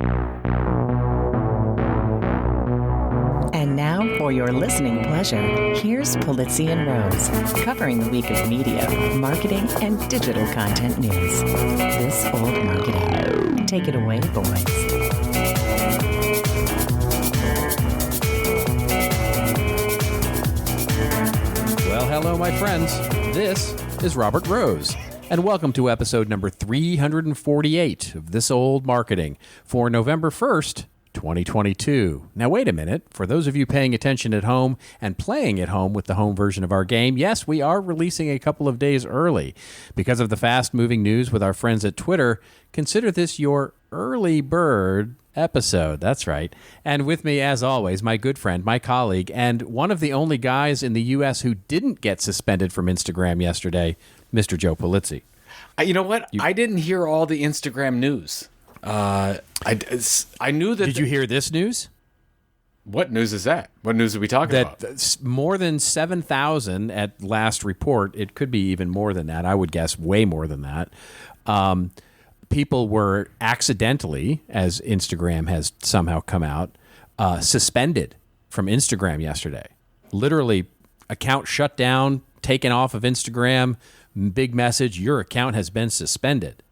And now, for your listening pleasure, here's Polizzi and Rose, covering the week of media, marketing, and digital content news. This Old Marketing. Take it away, boys. Well, hello, my friends. This is Robert Rose, and welcome to episode number 348 of This Old Marketing for November 1st, 2022. Now, wait a minute. For those of you paying attention at home and playing at home with the home version of our game, yes, we are releasing a couple of days early. Because of the fast-moving news with our friends at Twitter, consider this your early bird episode. That's right. And with me, as always, my good friend, my colleague, and one of the only guys in the U.S. who didn't get suspended from Instagram yesterday, Mr. Joe Polizzi. You know what? I didn't hear all the Instagram news. I knew that. Did you hear this news? What news is that? What news are we talking about? More than 7,000 at last report. It could be even more than that. I would guess way more than that. People were accidentally, as Instagram has somehow come out, suspended from Instagram yesterday. Literally, account shut down, taken off of Instagram, big message, your account has been suspended.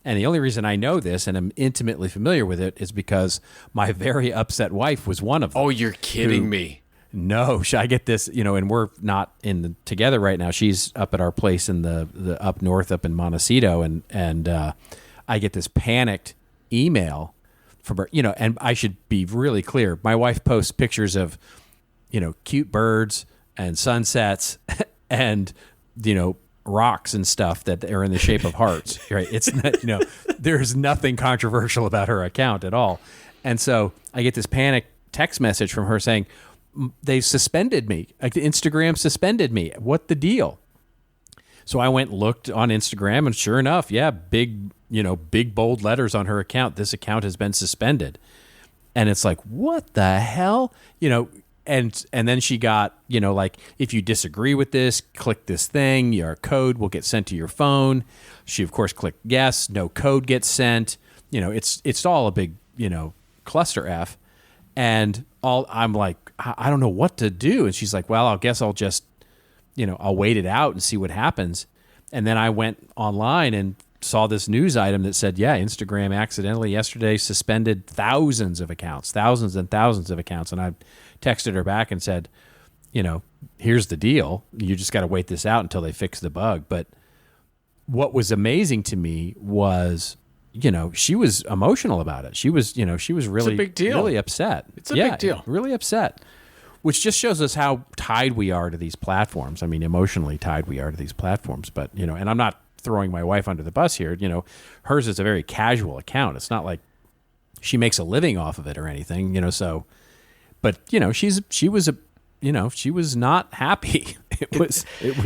And the only reason I know this and am intimately familiar with it is because my very upset wife was one of them. Oh, you're kidding me. No, I get this, and we're not together right now. She's up at our place in the up north, up in Montecito, and I get this panicked email from her, and I should be really clear. My wife posts pictures of, cute birds and sunsets and, rocks and stuff that are in the shape of hearts, right? It's not, there's nothing controversial about her account at all. And so I get this panic text message from her saying, they suspended me. Like, Instagram suspended me. What the deal? So I went and looked on Instagram, and sure enough, yeah, big bold letters on her account. This account has been suspended. And it's like, what the hell? And then she got, like, if you disagree with this, click this thing, your code will get sent to your phone. She, of course, clicked yes, no code gets sent. It's all a big, cluster F. And I'm like, I don't know what to do. And she's like, well, I guess I'll just, I'll wait it out and see what happens. And then I went online and saw this news item that said, yeah, Instagram accidentally yesterday suspended thousands and thousands of accounts. And I texted her back and said, here's the deal. You just got to wait this out until they fix the bug. But what was amazing to me was, she was emotional about it. She was really, it's a big deal. Really upset. It's a big deal. Really upset, which just shows us how tied we are to these platforms. I mean, emotionally tied we are to these platforms. But, and I'm not throwing my wife under the bus here. Hers is a very casual account. It's not like she makes a living off of it or anything, so, but she was not happy. It was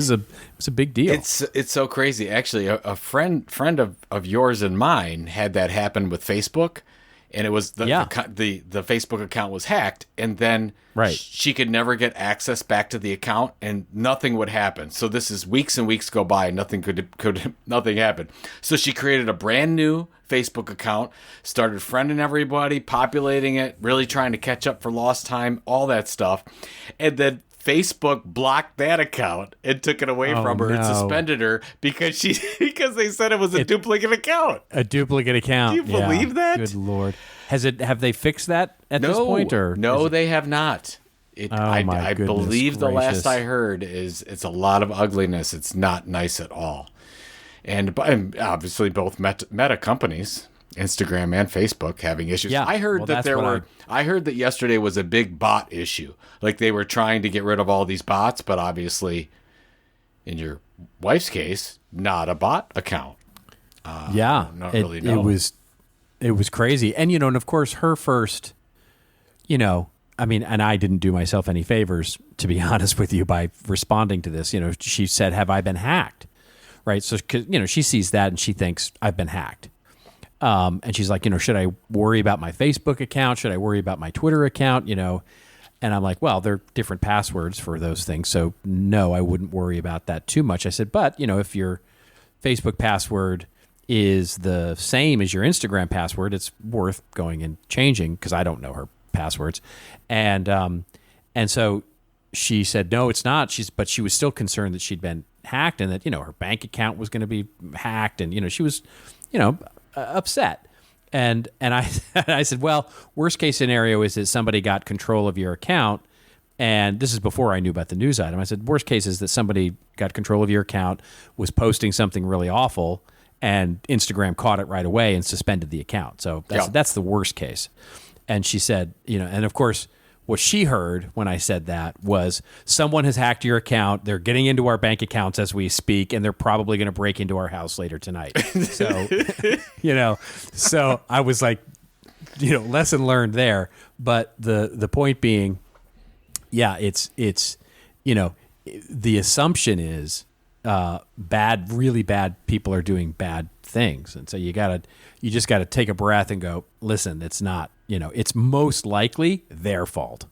a big deal. It's so crazy. Actually, a friend of yours and mine had that happen with Facebook, and it was the Facebook account was hacked, and then she could never get access back to the account, and nothing would happen. So this is weeks and weeks go by, and nothing happened. So she created a brand new Facebook account, started friending everybody, populating it, really trying to catch up for lost time, all that stuff, and then Facebook blocked that account and took it away from her and suspended her because they said it was a duplicate account. A duplicate account. Do you believe that? Good Lord. Have they fixed that at this point? No, they have not. I believe gracious. The last I heard is it's a lot of ugliness. It's not nice at all. And obviously both meta companies, Instagram and Facebook, having issues. Yeah, I heard I heard that yesterday was a big bot issue. Like they were trying to get rid of all these bots, but obviously, in your wife's case, not a bot account. It was crazy. And, and of course her first, and I didn't do myself any favors, to be honest with you, by responding to this. She said, have I been hacked? Right. So, she sees that and she thinks I've been hacked. And she's like, should I worry about my Facebook account? Should I worry about my Twitter account? And I'm like, well, they're different passwords for those things. So no, I wouldn't worry about that too much. I said, but if your Facebook password is the same as your Instagram password, it's worth going and changing because I don't know her passwords. And so she said, no, it's not. But she was still concerned that she'd been hacked and that, her bank account was going to be hacked. And, she was, upset. And I said, well, worst case scenario is that somebody got control of your account. And this is before I knew about the news item. I said, worst case is that somebody got control of your account, was posting something really awful, and Instagram caught it right away and suspended the account. So that's the worst case. And she said, and of course, what she heard when I said that was someone has hacked your account. They're getting into our bank accounts as we speak, and they're probably going to break into our house later tonight. So, so I was like, lesson learned there. But the point being, it's the assumption is really bad people are doing bad things. And so you just got to take a breath and go, listen, it's not, it's most likely their fault.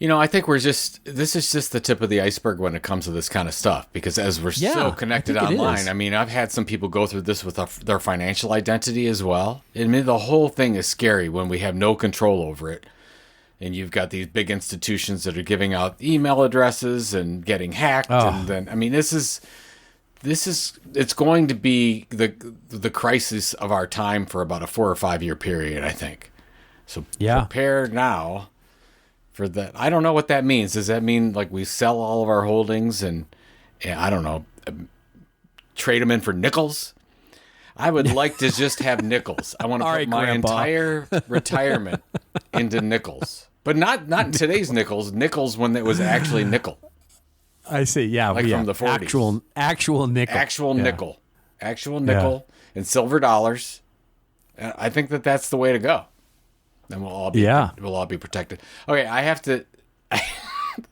I think this is just the tip of the iceberg when it comes to this kind of stuff, because as we're so connected online, I mean, I've had some people go through this with their financial identity as well. I mean, the whole thing is scary when we have no control over it. And you've got these big institutions that are giving out email addresses and getting hacked. Oh. And then, I mean, it's going to be the crisis of our time for about a 4 or 5 year period, I think. So prepare now for that. I don't know what that means. Does that mean like we sell all of our holdings and I don't know, trade them in for nickels? I would like to just have nickels. I want to put my entire retirement into nickels. But not in today's nickels. Nickels when it was actually nickel. I see. Yeah, from the 40s. Actual nickel. Actual nickel and silver dollars. And I think that's the way to go. And we'll all be protected. Okay, I have to.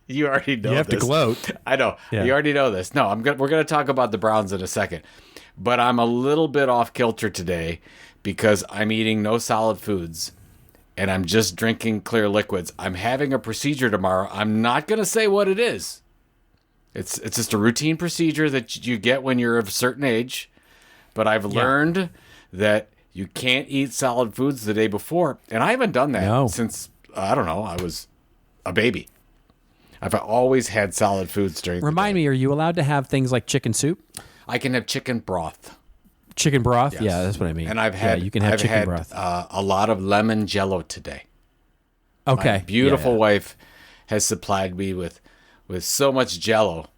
You already know. You have this. To gloat. I know. Yeah. You already know this. No, we're going to talk about the Browns in a second. But I'm a little bit off kilter today because I'm eating no solid foods. And I'm just drinking clear liquids. I'm having a procedure tomorrow. I'm not going to say what it is. It's just a routine procedure that you get when you're of a certain age. But I've learned that you can't eat solid foods the day before. And I haven't done that since, I don't know, I was a baby. I've always had solid foods during the day. Remind me, are you allowed to have things like chicken soup? I can have chicken broth. Chicken broth? Yes. Yeah, that's what I mean. And you can have chicken broth. A lot of lemon jello today. Okay. My beautiful wife has supplied me with so much jello.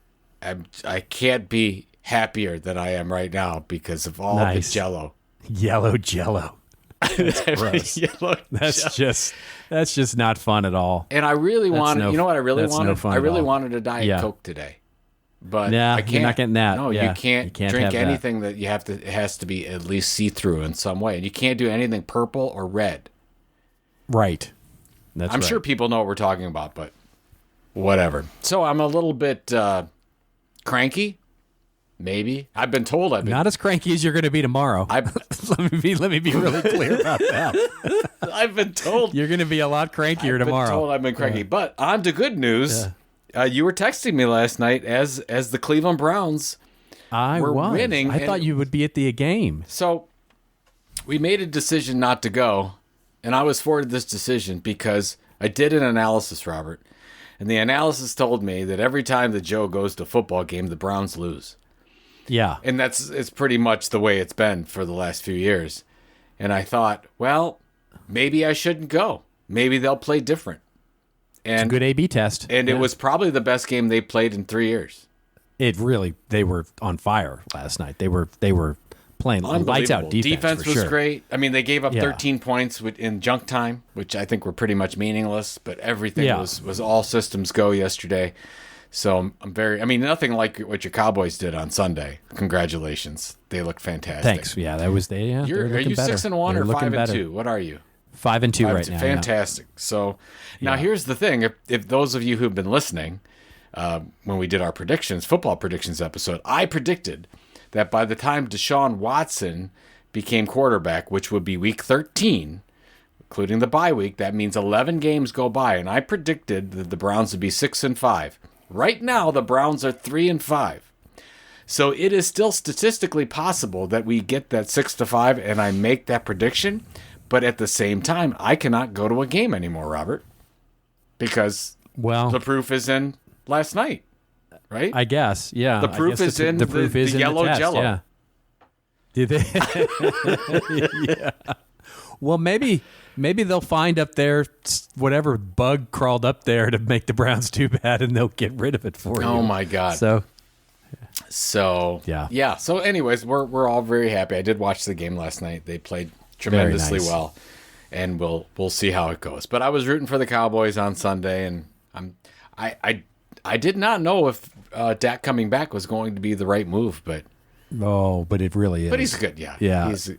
I can't be happier than I am right now because of all the jello. Yellow jello. That's gross. That's just not fun at all. And I really wanted, you know what I really wanted? I really wanted a Diet Coke today. But I can't. You're not getting that. No, you can't drink anything that it has to be at least see-through in some way. And you can't do anything purple or red. Right. I'm sure people know what we're talking about, but whatever. So I'm a little bit cranky, maybe. I've been told I've been... Not as cranky as you're going to be tomorrow. Let me be really clear about that. I've been told... You're going to be a lot crankier tomorrow. I've been told I've been cranky. But on to good news. Yeah. You were texting me last night as the Cleveland Browns were winning. I thought you would be at the game. So we made a decision not to go, and I was forwarded this decision because I did an analysis, Robert, and the analysis told me that every time that Joe goes to a football game, the Browns lose. Yeah. And it's pretty much the way it's been for the last few years. And I thought, well, maybe I shouldn't go. Maybe they'll play different. And, it's a good A/B test. And it was probably the best game they played in 3 years. They were on fire last night. They were playing lights out defense. Defense was great. I mean, they gave up 13 points in junk time, which I think were pretty much meaningless, but everything was all systems go yesterday. So nothing like what your Cowboys did on Sunday. Congratulations. They look fantastic. Thanks. Yeah, that was they. Yeah, are you 6-1 or 5-2? What are you? 5-2 right now. Fantastic. Yeah. So now here's the thing. If those of you who've been listening, when we did our football predictions episode, I predicted that by the time Deshaun Watson became quarterback, which would be week 13, including the bye week, that means 11 games go by. And I predicted that the Browns would be 6-5. Right now, the Browns are 3-5. So it is still statistically possible that we get that 6-5 and I make that prediction. But at the same time, I cannot go to a game anymore, Robert, because the proof is in last night, right? I guess, yeah. The proof is in the yellow jello. Yeah. Did they? Yeah. Well, maybe they'll find up there whatever bug crawled up there to make the Browns too bad, and they'll get rid of it for you. Oh my God! So yeah. So anyways, we're all very happy. I did watch the game last night. They played tremendously well, and we'll see how it goes. But I was rooting for the Cowboys on Sunday, and I did not know if Dak coming back was going to be the right move, but. Oh, but it really is. But he's good, yeah.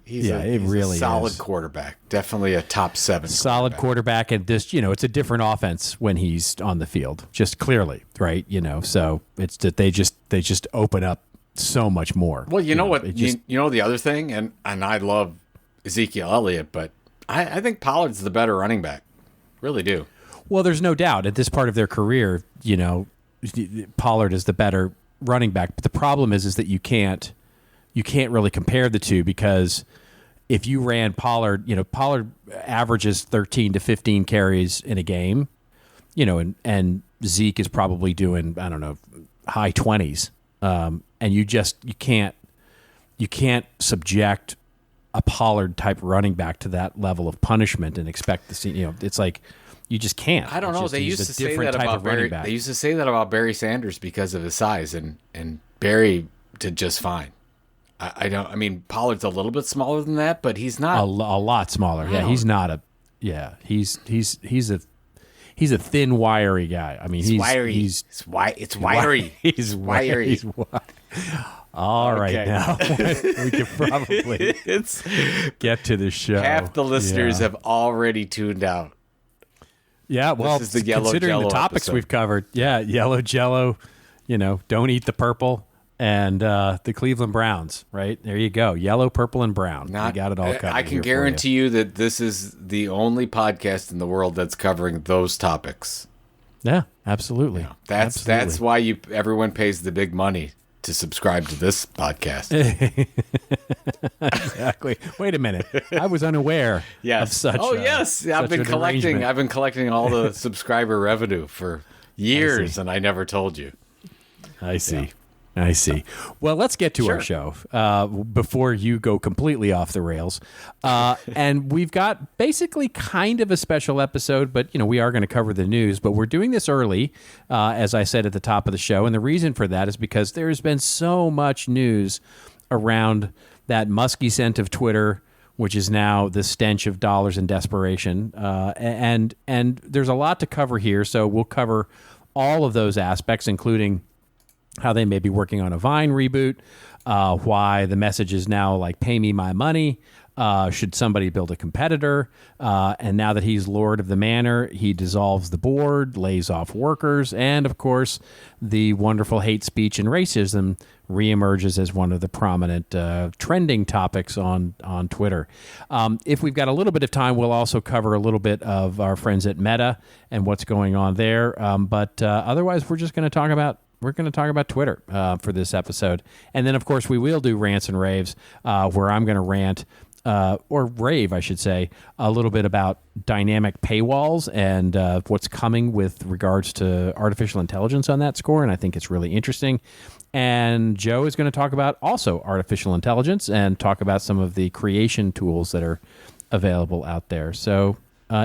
He's a solid quarterback. Definitely a top 7 solid quarterback, and this, it's a different offense when he's on the field, just clearly, right? So it's that they just open up so much more. Well, you know what? You know the other thing, and I love Ezekiel Elliott, but I think Pollard's the better running back. Really do. Well, there's no doubt at this part of their career, Pollard is the better running back. But the problem is that you can't really compare the two, because if you ran Pollard, Pollard averages 13 to 15 carries in a game, and Zeke is probably doing, I don't know, high 20s. And you can't subject a Pollard type running back to that level of punishment and expect to see, it's like, you just can't. I don't know. They used to say that about Barry. They used to say that about Barry Sanders because of his size, and Barry did just fine. I mean, Pollard's a little bit smaller than that, but he's not a lot smaller. Yeah, he's not a. Yeah, he's a thin, wiry guy. I mean, he's wiry. It's wiry. He's wiry. All right, now we can probably get to the show. Half the listeners have already tuned out. Yeah, well, this is the yellow considering jello the topics episode we've covered, yellow jello, don't eat the purple, and the Cleveland Browns, right? There you go, yellow, purple, and brown. You got it all covered. I can guarantee you that this is the only podcast in the world that's covering those topics. Yeah, absolutely. That's why everyone pays the big money to subscribe to this podcast. Exactly. Wait a minute. I was unaware of such. Oh yes, I've been collecting all the subscriber revenue for years, and I never told you. I see. Well, let's get to our show before you go completely off the rails. And we've got basically kind of a special episode, but we are going to cover the news. But we're doing this early, as I said at the top of the show, and the reason for that is because there's been so much news around that musky scent of Twitter, which is now the stench of dollars and desperation. And there's a lot to cover here, so we'll cover all of those aspects, including how they may be working on a Vine reboot, why the message is now like, pay me my money. Should somebody build a competitor? And now that he's Lord of the Manor, he dissolves the board, lays off workers, and of course, the wonderful hate speech and racism reemerges as one of the prominent trending topics on Twitter. If we've got a little bit of time, we'll also cover a little bit of our friends at Meta and what's going on there. But otherwise, we're going to talk about Twitter for this episode. And then, of course, we will do rants and raves, where I'm going to rant, or rave, I should say, a little bit about dynamic paywalls and what's coming with regards to artificial intelligence on that score. And I think it's really interesting. And Joe is going to talk about also artificial intelligence and talk about some of the creation tools that are available out there. So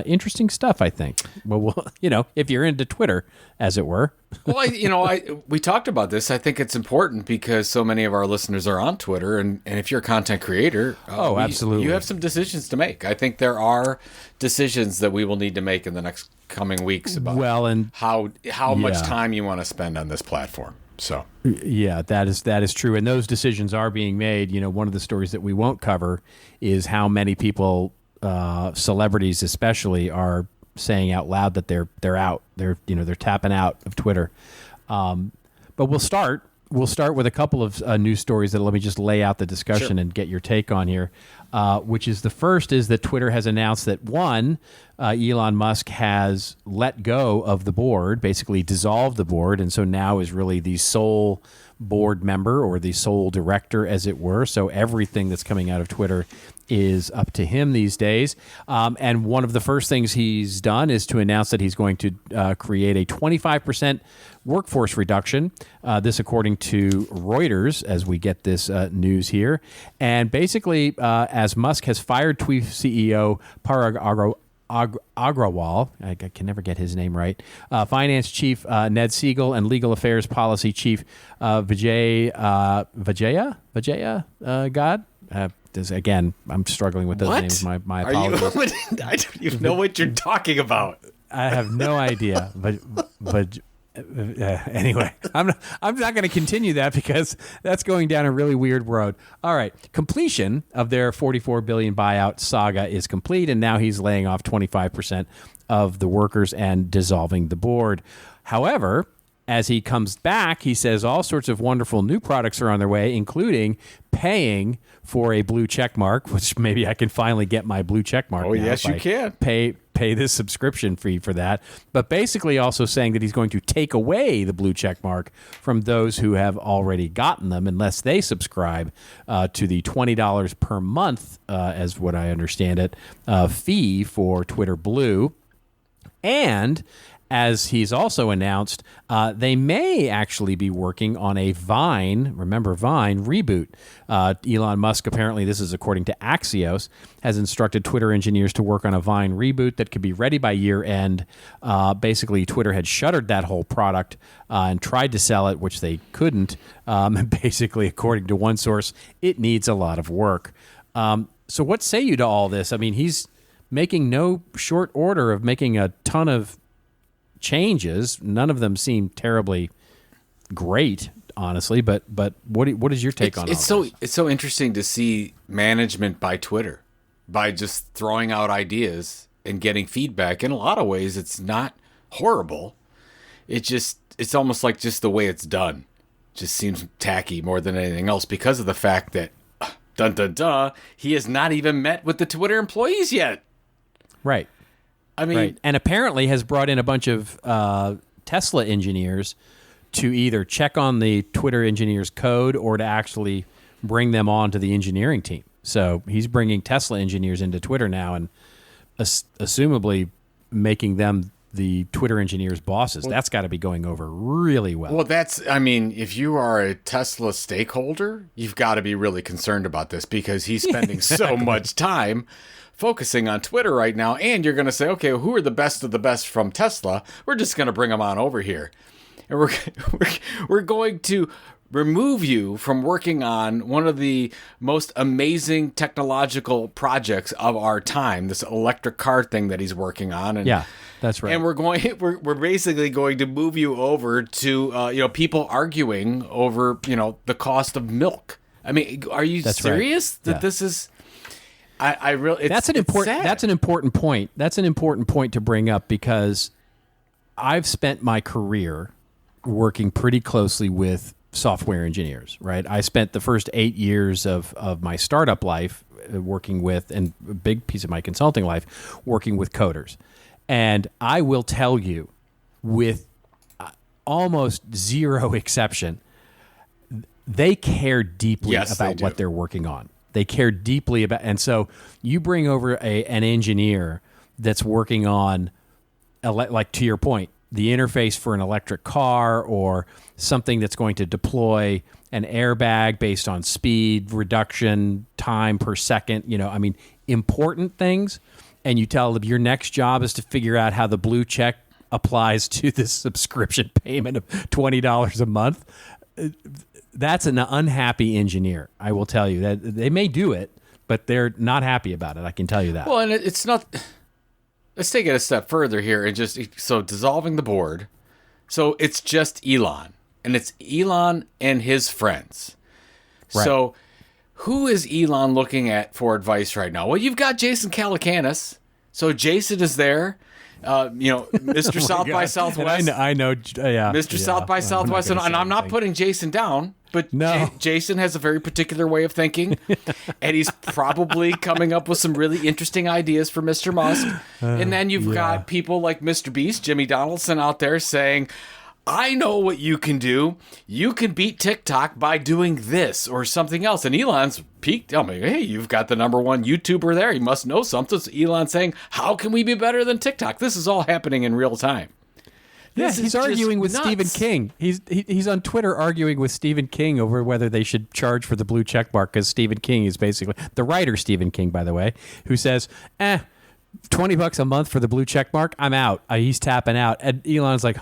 interesting stuff, I think. Well, if you're into Twitter, as it were. Well, we talked about this. I think it's important because so many of our listeners are on Twitter, and if you're a content creator, absolutely, you have some decisions to make. I think there are decisions that we will need to make in the next coming weeks about how much time you want to spend on this platform. So yeah, that is true, and those decisions are being made. One of the stories that we won't cover is how many people, celebrities especially, are saying out loud that they're out. They're tapping out of Twitter. But we'll start we'll start with a couple of news stories that let me just lay out the discussion and get your take on here. Which is the first is that Twitter has announced that Elon Musk has let go of the board, basically dissolved the board, and so now is really the sole board member or the sole director, as it were. So everything that's coming out of Twitter is up to him these days. And one of the first things he's done is to announce that he's going to create a 25% workforce reduction. This according to Reuters, as we get this news here. And basically, as Musk has fired Tweet CEO Parag Agrawal, I can never get his name right, Finance Chief Ned Siegel, and Legal Affairs Policy Chief Vijaya God. Again, I'm struggling with those names. My apologies. I don't even know what you're talking about. I have no idea, but anyway, I'm not going to continue that because that's going down a really weird road. All right, completion of their $44 billion buyout saga is complete, and now he's laying off 25% of the workers and dissolving the board. However, as he comes back, he says all sorts of wonderful new products are on their way, including paying for a blue check mark, which maybe I can finally get my blue check mark. Oh, yes, you can. Pay this subscription fee for that. But basically also saying that he's going to take away the blue check mark from those who have already gotten them unless they subscribe to the $20 per month, as what I understand it, fee for Twitter Blue. And as he's also announced, they may actually be working on a Vine, remember Vine, reboot. Elon Musk, apparently, this is according to Axios, has instructed Twitter engineers to work on a Vine reboot that could be ready by year end. Basically, Twitter had shuttered that whole product and tried to sell it, which they couldn't. Basically, according to one source, it needs a lot of work. So what say you to all this? I mean, he's making no short order of making a ton of changes. None of them seem terribly great, honestly. But what is your take on it's all this? this? It's so interesting to see management by Twitter, by just throwing out ideas and getting feedback. In a lot of ways, it's not horrible. It's almost like just the way it's done. Just seems tacky more than anything else because of the fact that he has not even met with the Twitter employees yet. Right. I mean, right. And apparently has brought in a bunch of Tesla engineers to either check on the Twitter engineers' code or to actually bring them on to the engineering team. So he's bringing Tesla engineers into Twitter now and assumably making them the Twitter engineers' bosses. That's got to be going over really well. Well, if you are a Tesla stakeholder, you've got to be really concerned about this because he's spending so much time focusing on Twitter right now, and you're going to say, okay, well, who are the best of the best from Tesla? We're just going to bring them on over here. And we're going to remove you from working on one of the most amazing technological projects of our time, this electric car thing that he's working on. And, yeah, that's right. And we're basically going to move you over to people arguing over the cost of milk. I mean, are you serious that this is? I really. That's an important point. That's an important point to bring up because I've spent my career working pretty closely with software engineers. Right, I spent the first 8 years of my startup life working with, and a big piece of my consulting life working with coders. And I will tell you, with almost zero exception, they care deeply about what they're working on. They care deeply about, and so you bring over an engineer that's working on, like to your point, the interface for an electric car or something that's going to deploy an airbag based on speed reduction, time per second. Important things. And you tell them your next job is to figure out how the blue check applies to this subscription payment of $20 a month. That's an unhappy engineer. I will tell you that they may do it, but they're not happy about it. I can tell you that. Well, and it's not. Let's take it a step further here and so dissolving the board. So it's just Elon, and it's Elon and his friends. Right. So who is Elon looking at for advice right now? Well, you've got Jason Calacanis. So Jason is there. Mr. South by Southwest. I know, yeah. Mr. South by Southwest, and I'm not putting Jason down, but no. Jason has a very particular way of thinking, and he's probably coming up with some really interesting ideas for Mr. Musk. And then you've got people like Mr. Beast, Jimmy Donaldson out there saying, I know what you can do. You can beat TikTok by doing this or something else. And Elon's peaked. I mean, hey, you've got the number one YouTuber there. He must know something. So Elon's saying, how can we be better than TikTok? This is all happening in real time. Yeah, he's arguing with Stephen King. He's on Twitter arguing with Stephen King over whether they should charge for the blue check mark, because Stephen King is basically the writer, Stephen King, by the way, who says, $20 a month for the blue check mark, I'm out. He's tapping out. And Elon's like,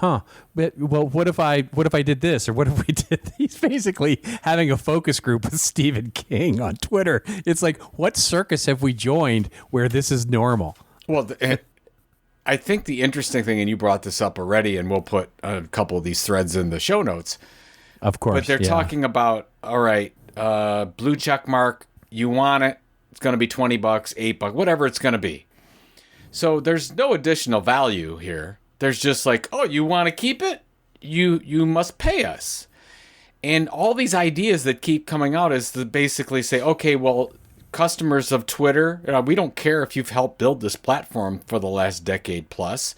but what if I did this, or what if we did? He's basically having a focus group with Stephen King on Twitter. It's like, what circus have we joined where this is normal? Well, I think the interesting thing, and you brought this up already, and we'll put a couple of these threads in the show notes. Of course. But they're talking about, all right, blue check mark, you want it, it's going to be $20, $8, whatever it's going to be. So there's no additional value here. There's just like, oh, you want to keep it? You must pay us. And all these ideas that keep coming out is to basically say, okay, well, customers of Twitter, we don't care if you've helped build this platform for the last decade plus.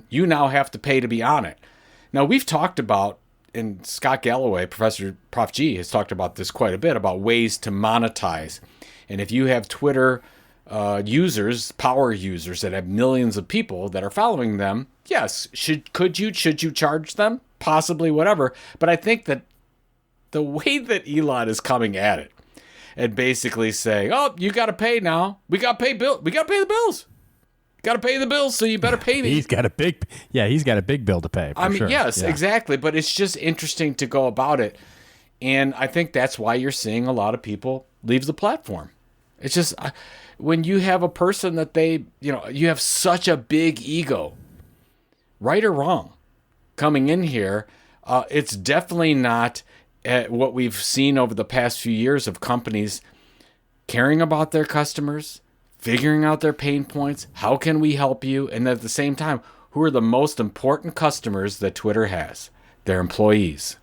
You now have to pay to be on it. Now, we've talked about, and Scott Galloway, Prof G, has talked about this quite a bit, about ways to monetize. And if you have Twitter power users that have millions of people that are following them, yes, should you charge them? Possibly, whatever. But I think that the way that Elon is coming at it, and basically saying, "Oh, you got to pay now. We got to pay the bills. Got to pay the bills, so you better pay me." He's got a big bill to pay. I mean, sure. Yes, exactly. But it's just interesting to go about it, and I think that's why you're seeing a lot of people leave the platform. It's just when you have a person that you have such a big ego, right or wrong, coming in here. It's definitely not what we've seen over the past few years of companies caring about their customers, figuring out their pain points. How can we help you? And at the same time, who are the most important customers that Twitter has? Their employees.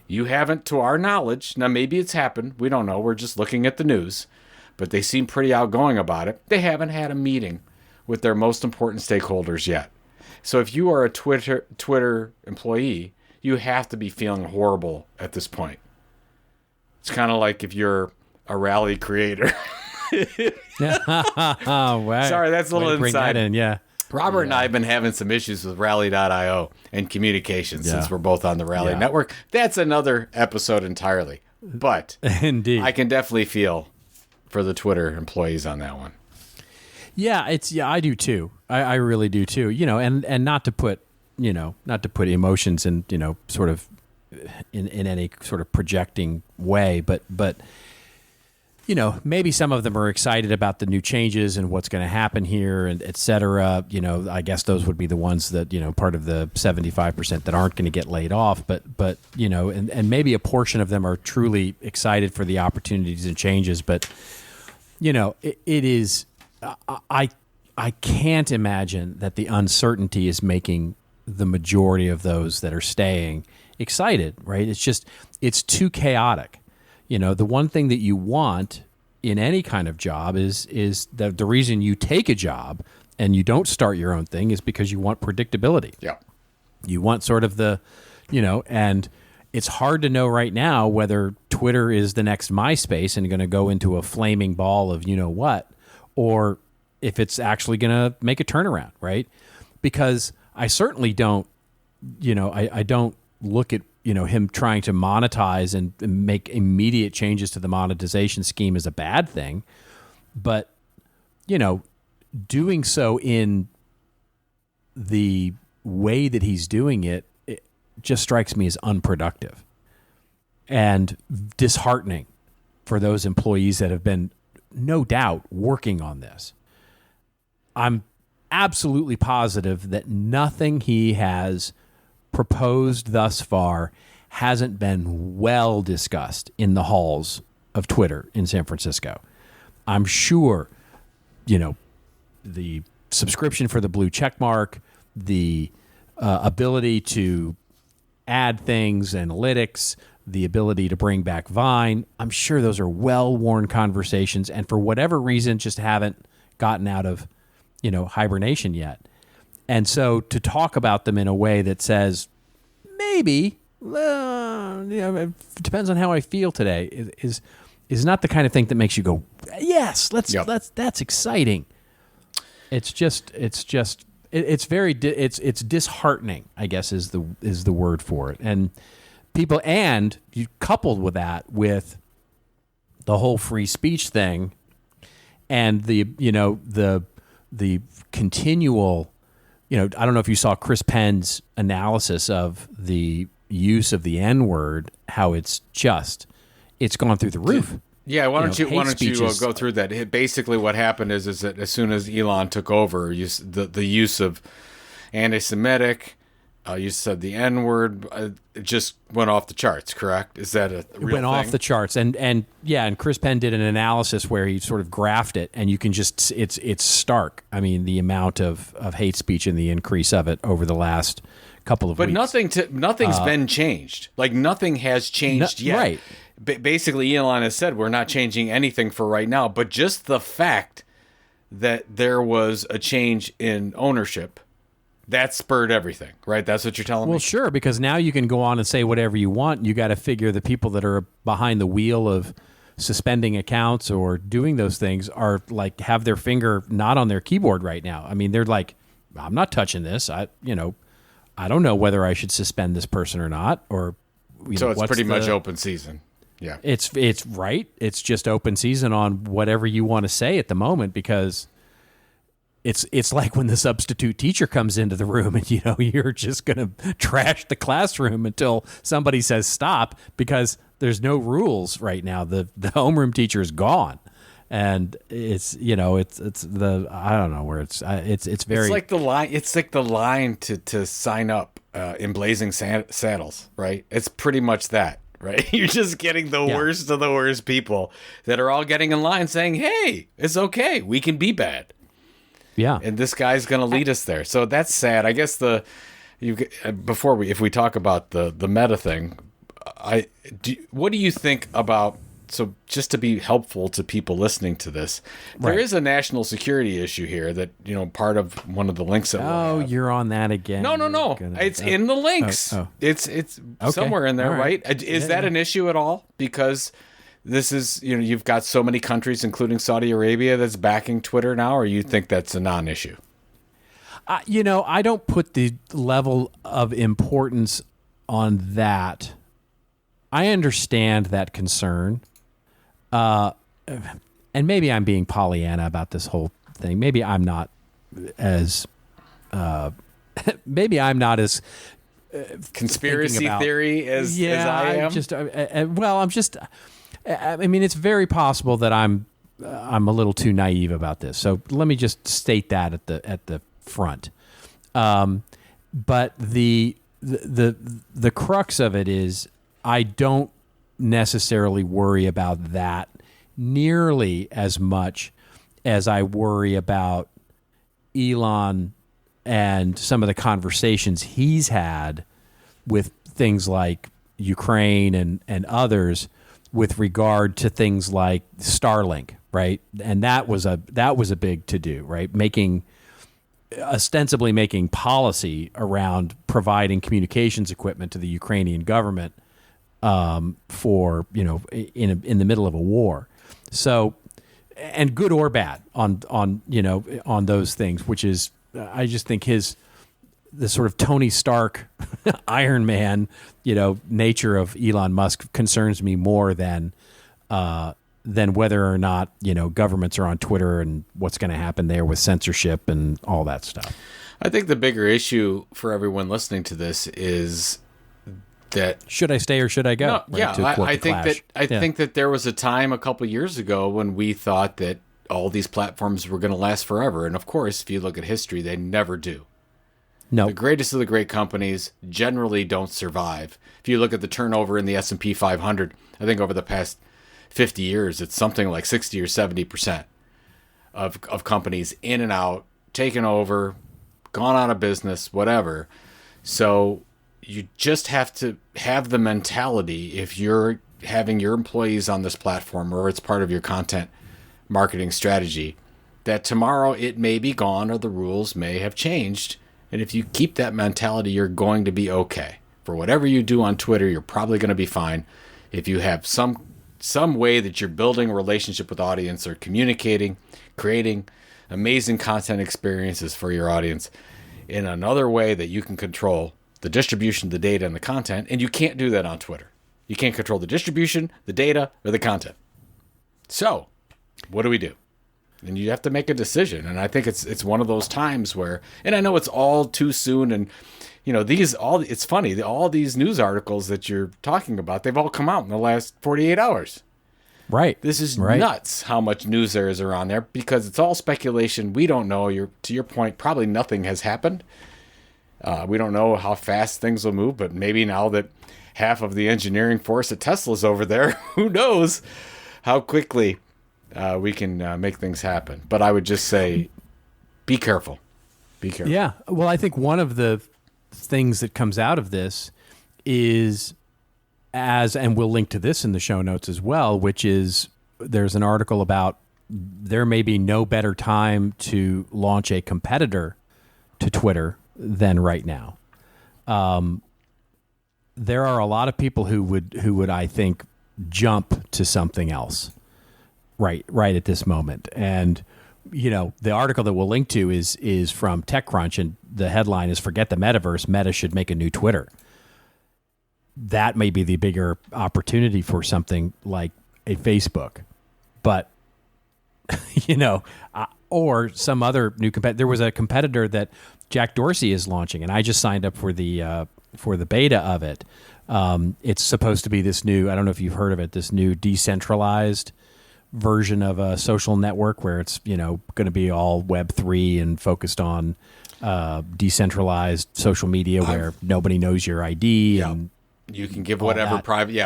You haven't, to our knowledge, now maybe it's happened, we don't know, we're just looking at the news, but they seem pretty outgoing about it. They haven't had a meeting with their most important stakeholders yet. So if you are a Twitter employee, you have to be feeling horrible at this point. It's kind of like if you're a rally creator. Oh, wow. Sorry, that's a little inside. Bring that in, yeah. Robert and I have been having some issues with Rally.io and communications since we're both on the Rally network. That's another episode entirely. But indeed, I can definitely feel for the Twitter employees on that one. Yeah, I do too. I really do too. And not to put emotions in, sort of in any sort of projecting way, but maybe some of them are excited about the new changes and what's going to happen here, and et cetera. I guess those would be the ones that, part of the 75% that aren't going to get laid off. But and maybe a portion of them are truly excited for the opportunities and changes. But, it is, I can't imagine that the uncertainty is making the majority of those that are staying excited, right? It's too chaotic. The one thing that you want in any kind of job is the reason you take a job and you don't start your own thing is because you want predictability. Yeah. You want sort of and it's hard to know right now whether Twitter is the next MySpace and going to go into a flaming ball of what, or if it's actually going to make a turnaround, right? Because I certainly don't, I don't look at him trying to monetize and make immediate changes to the monetization scheme is a bad thing. But, doing so in the way that he's doing it just strikes me as unproductive and disheartening for those employees that have been, no doubt, working on this. I'm absolutely positive that nothing he has proposed thus far hasn't been well discussed in the halls of Twitter in San Francisco. I'm sure, the subscription for the blue check mark, the ability to add things, analytics, the ability to bring back Vine. I'm sure those are well-worn conversations, and for whatever reason, just haven't gotten out of, hibernation yet. And so to talk about them in a way that says, maybe, it depends on how I feel today, is not the kind of thing that makes you go, yes, that's exciting. It's disheartening, I guess is the word for it. And people, and you coupled with that with the whole free speech thing and the continual, I don't know if you saw Chris Penn's analysis of the use of the N-word, how it's gone through the roof. Yeah, why don't you go through that? Basically, what happened is that as soon as Elon took over, the use of anti-Semitic, you said the N-word, it just went off the charts. Correct? Is that a real thing? It went off the charts, and Chris Penn did an analysis where he sort of graphed it, and you can just it's stark. I mean, the amount of hate speech and the increase of it over the last couple of weeks. But nothing's been changed. Like nothing has changed yet. Right. Basically, Elon has said we're not changing anything for right now, but just the fact that there was a change in ownership, that spurred everything, right? That's what you're telling me? Well, sure, because now you can go on and say whatever you want. You got to figure the people that are behind the wheel of suspending accounts or doing those things are like have their finger not on their keyboard right now. I mean, they're like, I'm not touching this. I don't know whether I should suspend this person or not. Or so it's pretty much open season. Yeah, it's right. It's just open season on whatever you want to say at the moment, because it's like when the substitute teacher comes into the room and you're just going to trash the classroom until somebody says stop, because there's no rules right now. The homeroom teacher is gone, and it's the I don't know where it's very. It's like the line to sign up in Blazing Saddles, right? It's pretty much that. Right, you're just getting the worst of the worst people that are all getting in line saying, "Hey, it's okay, we can be bad." Yeah, and this guy's going to lead us there. So that's sad. I guess if we talk about the meta thing, what do you think about? So just to be helpful to people listening to this, there is a national security issue here that, part of one of the links that we'll have. You're on that again. No. It's in the links. It's okay. Somewhere in there, right? Is that an issue at all? Because this is, you've got so many countries, including Saudi Arabia, that's backing Twitter now, or you think that's a non-issue? I don't put the level of importance on that. I understand that concern. And maybe I'm being Pollyanna about this whole thing. Maybe I'm not as conspiracy theory as I am. I mean, it's very possible that I'm a little too naive about this. So let me just state that at the front. But the crux of it is I don't necessarily worry about that nearly as much as I worry about Elon and some of the conversations he's had with things like Ukraine and others with regard to things like Starlink, right? And that was a big to-do, right? Ostensibly making policy around providing communications equipment to the Ukrainian government for in the middle of a war. So, and good or bad on those things, which is I just think the sort of Tony Stark Iron Man nature of Elon Musk concerns me more than whether or not governments are on Twitter and what's going to happen there with censorship and all that stuff. I think the bigger issue for everyone listening to this is that should I stay or should I go? No, I think that there was a time a couple years ago when we thought that all these platforms were going to last forever, and of course, if you look at history, they never do. No, the greatest of the great companies generally don't survive. If you look at the turnover in the S&P 500, I think over the past 50 years, it's something like 60 or 70% of companies in and out taken over, gone out of business, whatever. So you just have to have the mentality, if you're having your employees on this platform or it's part of your content marketing strategy, that tomorrow it may be gone or the rules may have changed. And if you keep that mentality, you're going to be okay. For whatever you do on Twitter, you're probably going to be fine. If you have some way that you're building a relationship with audience or communicating, creating amazing content experiences for your audience in another way that you can control the distribution, the data, and the content, and you can't do that on Twitter. You can't control the distribution, the data, or the content. So, what do we do? And you have to make a decision. And I think it's one of those times where, and I know it's all too soon, and it's funny, all these news articles that you're talking about, they've all come out in the last 48 hours. Right. This is nuts how much news there is around there, because it's all speculation. We don't know. To your point, probably nothing has happened. We don't know how fast things will move, but maybe now that half of the engineering force at Tesla's over there, who knows how quickly we can make things happen. But I would just say, be careful. Be careful. Yeah. Well, I think one of the things that comes out of this is, and we'll link to this in the show notes as well, which is there's an article about there may be no better time to launch a competitor to Twitter than right now. There are a lot of people who would I think jump to something else right at this moment. And the article that we'll link to is from TechCrunch, and the headline is "Forget the Metaverse, Meta should make a new Twitter." That may be the bigger opportunity for something like a Facebook, but or some other new competitor. There was a competitor that Jack Dorsey is launching, and I just signed up for the beta of it. It's supposed to be this new, I don't know if you've heard of it, this new decentralized version of a social network where it's, going to be all Web3 and focused on decentralized social media where nobody knows your ID. Yeah. And you can give whatever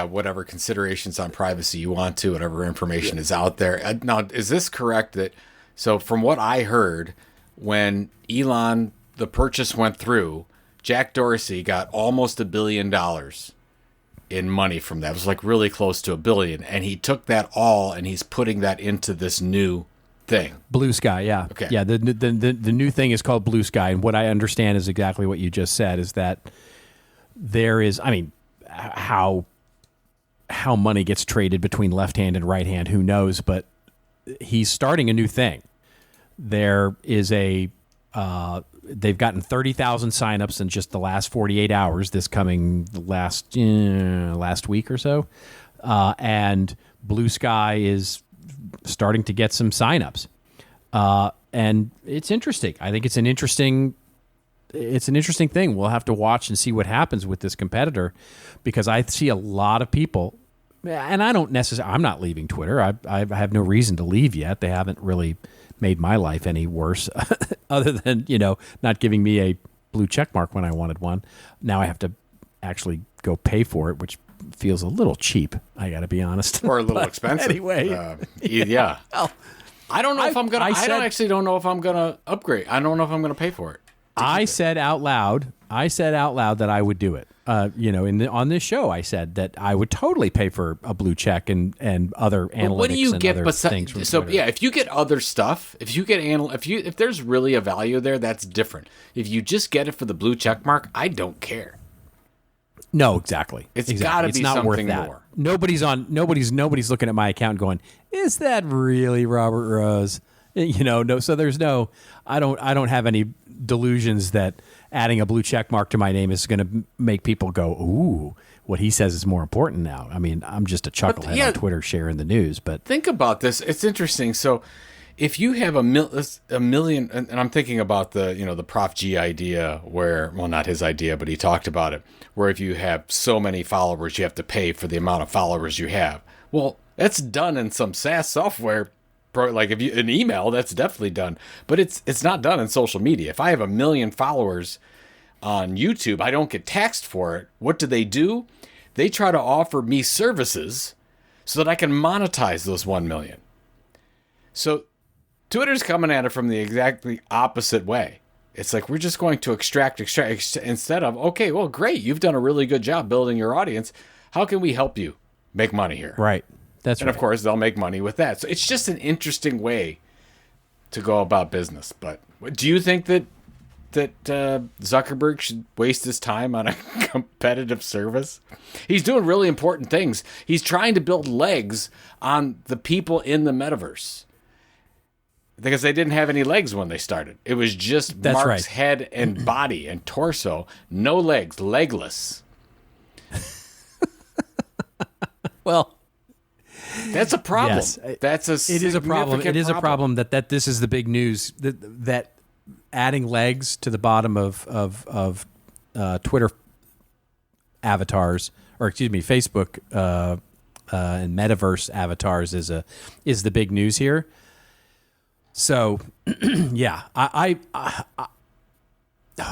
whatever considerations on privacy you want to, whatever information is out there. Now, is this correct so from what I heard, when Elon, the purchase went through, Jack Dorsey got almost $1 billion in money from that. It was like really close to $1 billion. And he took that all and he's putting that into this new thing. Blue Sky, yeah. Okay. Yeah, the new thing is called Blue Sky. And what I understand is exactly what you just said, is that there is, how money gets traded between left hand and right hand, who knows? But he's starting a new thing. There is they've gotten 30,000 signups in just the last 48 hours, this coming last week or so. And Blue Sky is starting to get some signups. And it's interesting. I think it's an interesting thing. We'll have to watch and see what happens with this competitor, because I see a lot of people, and I'm not leaving Twitter. I have no reason to leave yet. They haven't really made my life any worse other than, not giving me a blue check mark when I wanted one. Now I have to actually go pay for it, which feels a little cheap, I got to be honest. Or a little expensive. Anyway. Yeah. Well, I don't know if I'm going to, I don't know if I'm going to upgrade. I don't know if I'm going to pay for it. I said out loud that I would do it. On this show, I said that I would totally pay for a blue check and other analytics. What do you get things from Twitter. Yeah, if you get other stuff, if there's really a value there, that's different. If you just get it for the blue check mark, I don't care. No, exactly. It's got to be not something worth that. more. Nobody's looking at my account going, "Is that really Robert Rose?" No. So there's no. I don't have any delusions that adding a blue check mark to my name is going to make people go, "Ooh, what he says is more important now." I'm just a chucklehead on Twitter sharing the news, but think about this. It's interesting. So if you have a million, and I'm thinking about the Prof G idea where, well, not his idea, but he talked about it, where if you have so many followers, you have to pay for the amount of followers you have. Well, that's done in some SaaS software. Like if you an email, that's definitely done, but it's not done in social media. If I have 1 million followers on YouTube, I don't get taxed for it. What do? They try to offer me services so that I can monetize those 1 million. So Twitter's coming at it from the exactly opposite way. It's like, we're just going to extract instead of, okay, well, great. You've done a really good job building your audience. How can we help you make money here? Right. And of course, they'll make money with that. So it's just an interesting way to go about business. But do you think that Zuckerberg should waste his time on a competitive service? He's doing really important things. He's trying to build legs on the people in the metaverse, because they didn't have any legs when they started. It was just Mark's head and body and torso. No legs, legless. Well, that's a problem. Yes, It is a problem. It is a problem that this is the big news, that adding legs to the bottom of Twitter avatars, or excuse me, Facebook and metaverse avatars is the big news here. So, yeah,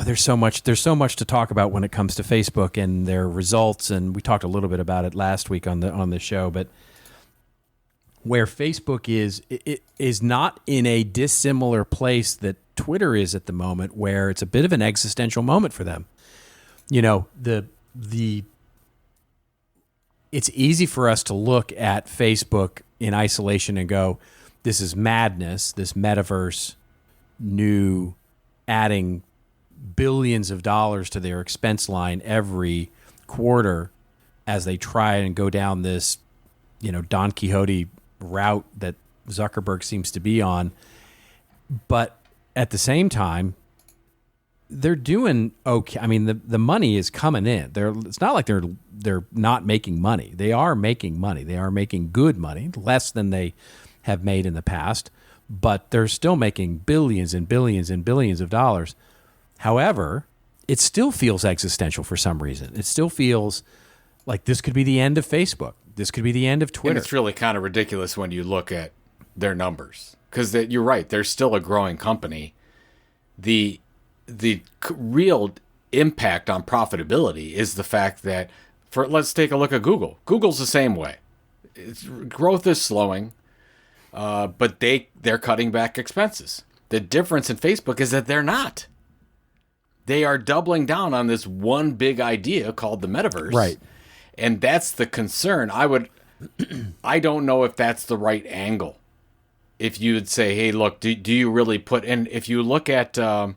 there's so much to talk about when it comes to Facebook and their results, and we talked a little bit about it last week on the show. But where Facebook is not in a dissimilar place that Twitter is at the moment, where it's a bit of an existential moment for them. You know, it's easy for us to look at Facebook in isolation and go, this is madness, this metaverse, adding billions of dollars to their expense line every quarter as they try and go down this, Don Quixote route that Zuckerberg seems to be on. But at the same time, they're doing okay. I mean, the money is coming in. It's not like they're not making money. They are making money. They are making good money, less than they have made in the past, but they're still making billions and billions and billions of dollars. However, it still feels existential for some reason. It still feels like this could be the end of Facebook. This could be the end of Twitter. And it's really kind of ridiculous when you look at their numbers, because you're right. They're still a growing company. The real impact on profitability is the fact that, let's take a look at Google. Google's the same way. Growth is slowing. But they're cutting back expenses. The difference in Facebook is that they're not. They are doubling down on this one big idea called the metaverse. Right. And that's the concern. I don't know if that's the right angle. If you would say, hey, look, do you really put in, if you look at, a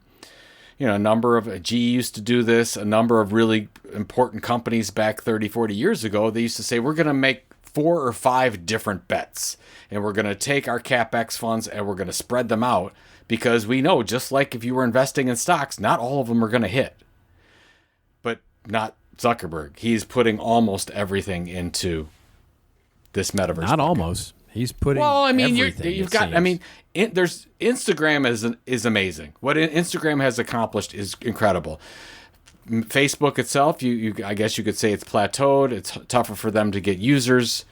number of, GE used to do this, a number of really important companies back 30, 40 years ago, they used to say, we're going to make 4 or 5 different bets, and we're going to take our CapEx funds and we're going to spread them out, because we know, just like if you were investing in stocks, not all of them are going to hit. But not Zuckerberg. He's putting almost everything into this metaverse. Not market. Almost. He's putting everything. You've got. There's Instagram is amazing. What Instagram has accomplished is incredible. Facebook itself, I guess you could say it's plateaued. It's tougher for them to get users.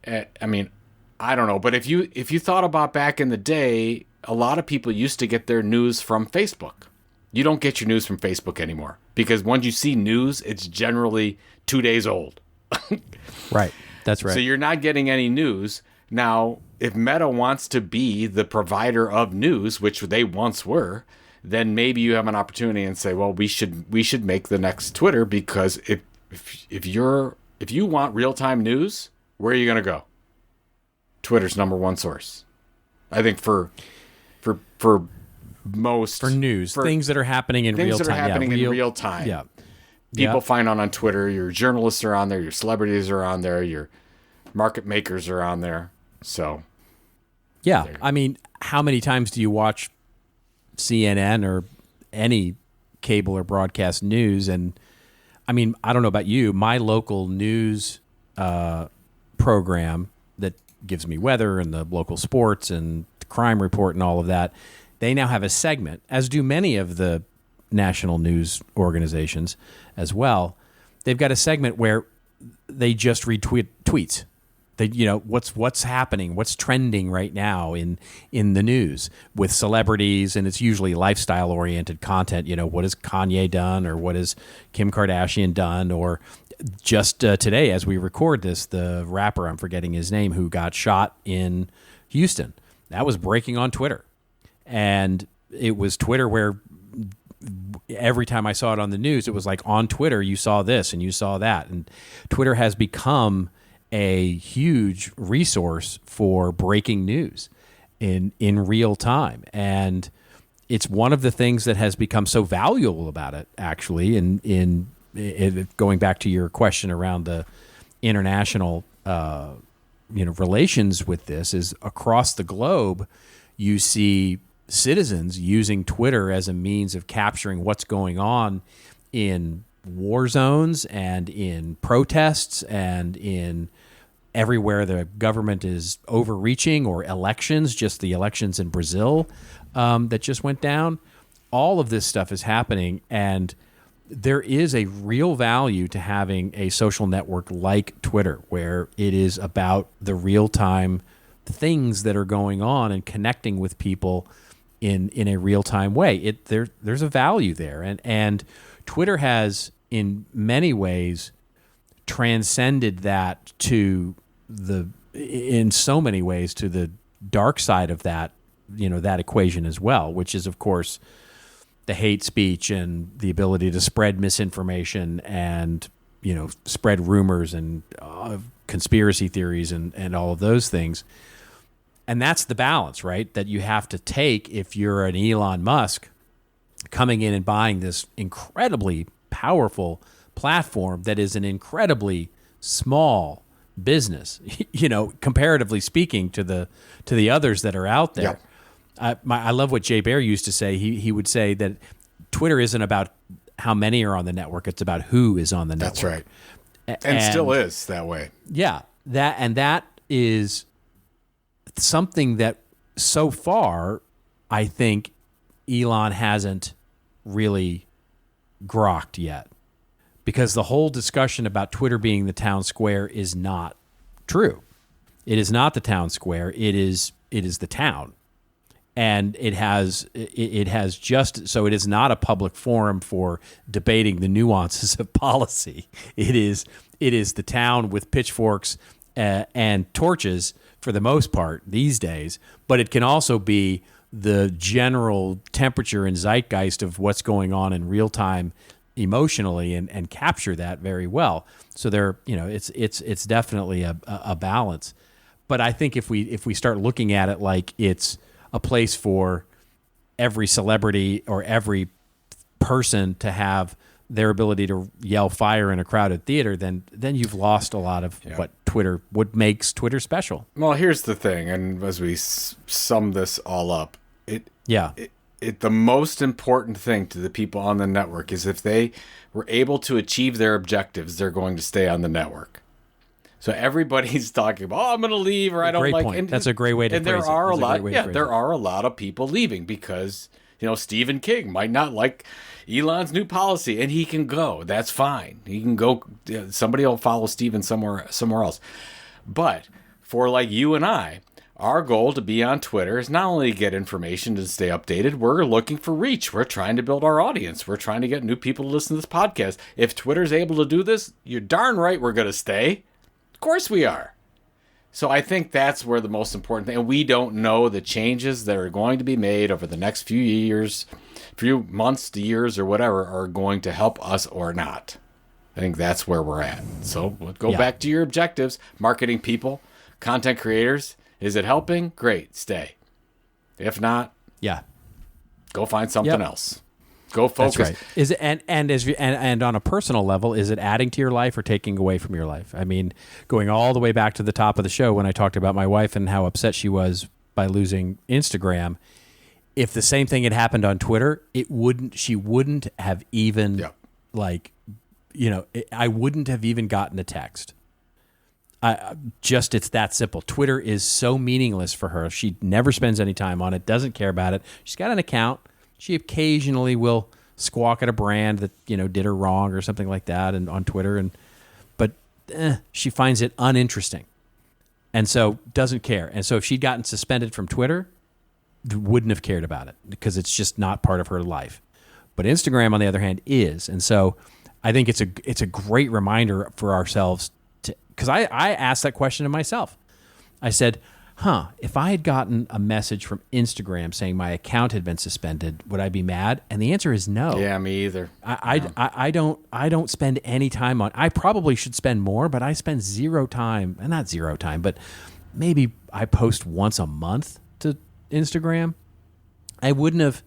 I don't know, but if you thought about back in the day, a lot of people used to get their news from Facebook. You don't get your news from Facebook anymore, because once you see news, it's generally 2 days old. Right. That's right. So you're not getting any news. Now, if Meta wants to be the provider of news, which they once were, then maybe you have an opportunity and say, well, we should make the next Twitter, because if you want real-time news, where are you going to go? Twitter's number one source. I think for news, things that are happening in real time. Things that are happening in real time. Yeah. People find out on Twitter. Your journalists are on there. Your celebrities are on there. Your market makers are on there. So, yeah. How many times do you watch CNN or any cable or broadcast news? And I don't know about you. My local news program that gives me weather and the local sports and the crime report and all of that, they now have a segment, as do many of the national news organizations as well. They've got a segment where they just retweet tweets. They, what's happening, what's trending right now in the news with celebrities, and it's usually lifestyle oriented content. What has Kanye done, or what has Kim Kardashian done, or just today as we record this, the rapper, I'm forgetting his name, who got shot in Houston. That was breaking on Twitter. And it was Twitter where every time I saw it on the news, it was like on Twitter, you saw this and you saw that. And Twitter has become a huge resource for breaking news in real time. And it's one of the things that has become so valuable about it, actually, in going back to your question around the international relations with this, is across the globe, you see citizens using Twitter as a means of capturing what's going on in war zones and in protests and in everywhere the government is overreaching, or elections, just the elections in Brazil that just went down. All of this stuff is happening, and there is a real value to having a social network like Twitter, where it is about the real-time things that are going on and connecting with people in a real-time way. There's a value there, and Twitter has in many ways transcended that in so many ways to the dark side of that, that equation as well, which is, of course, the hate speech and the ability to spread misinformation and, spread rumors and conspiracy theories and all of those things. And that's the balance, right, that you have to take if you're an Elon Musk coming in and buying this incredibly powerful platform that is an incredibly small business, comparatively speaking to the others that are out there. Yeah. I love what Jay Baer used to say. He would say that Twitter isn't about how many are on the network; it's about who is on the network. That's right, and still is that way. Yeah, that is something that so far I think Elon hasn't really grokked yet, because the whole discussion about Twitter being the town square is not true. It is not the town square. It is the town. And it has just, so it is not a public forum for debating the nuances of policy. It is the town with pitchforks and torches for the most part these days, but it can also be the general temperature and zeitgeist of what's going on in real time emotionally and capture that very well. So it's definitely a balance. But I think if we start looking at it like it's a place for every celebrity or every person to have their ability to yell fire in a crowded theater, then you've lost a lot of what makes Twitter special. Well, here's the thing, and as we sum this all up, the most important thing to the people on the network is if they were able to achieve their objectives, they're going to stay on the network. So everybody's talking about, I'm going to leave, or I don't like. And that's a great way to phrase it. And there are a lot of people leaving because Stephen King might not like Elon's new policy, and he can go. That's fine. He can go. Somebody will follow Stephen somewhere else. But for like you and I, our goal to be on Twitter is not only to get information to stay updated, we're looking for reach. We're trying to build our audience. We're trying to get new people to listen to this podcast. If Twitter's able to do this, you're darn right we're going to stay. Of course we are. So I think that's where the most important thing, and we don't know the changes that are going to be made over the next few years, few months to years or whatever, are going to help us or not. I think that's where we're at. So we'll go back to your objectives. Marketing people, content creators. Is it helping? Great, stay. If not, go find something else. Go focus. That's right. Is it and on a personal level, is it adding to your life or taking away from your life? I mean, going all the way back to the top of the show when I talked about my wife and how upset she was by losing Instagram. If the same thing had happened on Twitter, she wouldn't have even I wouldn't have even gotten a text. It's that simple. Twitter is so meaningless for her. She never spends any time on it, doesn't care about it. She's got an account. She occasionally will squawk at a brand that, did her wrong or something like that and on Twitter. But she finds it uninteresting. And so doesn't care. And so if she'd gotten suspended from Twitter, wouldn't have cared about it because it's just not part of her life. But Instagram, on the other hand, is. And so I think it's a great reminder for ourselves because I asked that question to myself. I said, if I had gotten a message from Instagram saying my account had been suspended, would I be mad? And the answer is no. Yeah, me either. I don't spend any time on. I probably should spend more, but I spend zero time, and not zero time, but maybe I post once a month to Instagram. I wouldn't have,